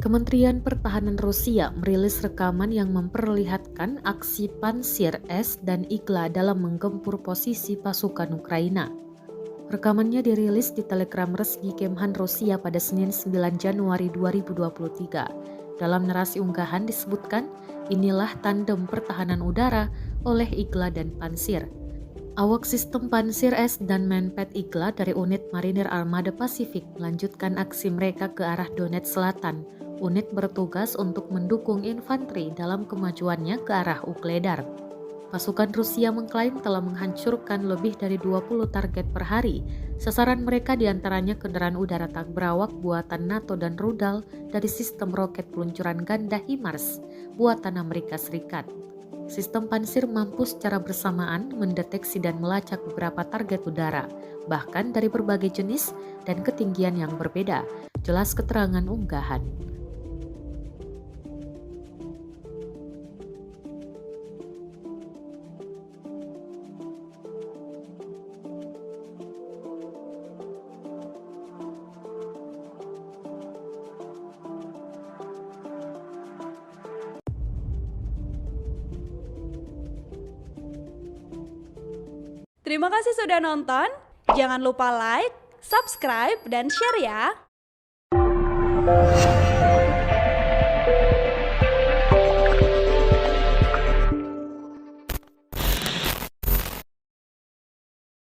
Kementerian Pertahanan Rusia merilis rekaman yang memperlihatkan aksi Pansir S dan Igla dalam menggempur posisi pasukan Ukraina. Rekamannya dirilis di Telegram resmi Kemhan Rusia pada Senin 9 Januari 2023. Dalam narasi unggahan disebutkan, inilah tandem pertahanan udara oleh Igla dan Pansir. Awak sistem Pansir S dan Menpet Igla dari unit Marinir Armada Pasifik melanjutkan aksi mereka ke arah Donetsk Selatan. Unit bertugas untuk mendukung infanteri dalam kemajuannya ke arah Ukledar. Pasukan Rusia mengklaim telah menghancurkan lebih dari 20 target per hari. Sasaran mereka diantaranya kendaraan udara tak berawak buatan NATO dan rudal dari sistem roket peluncuran ganda HIMARS buatan Amerika Serikat. Sistem Pansir mampu secara bersamaan mendeteksi dan melacak beberapa target udara, bahkan dari berbagai jenis dan ketinggian yang berbeda. Jelas keterangan unggahan. Terima kasih sudah nonton. Jangan lupa like, subscribe, dan share ya.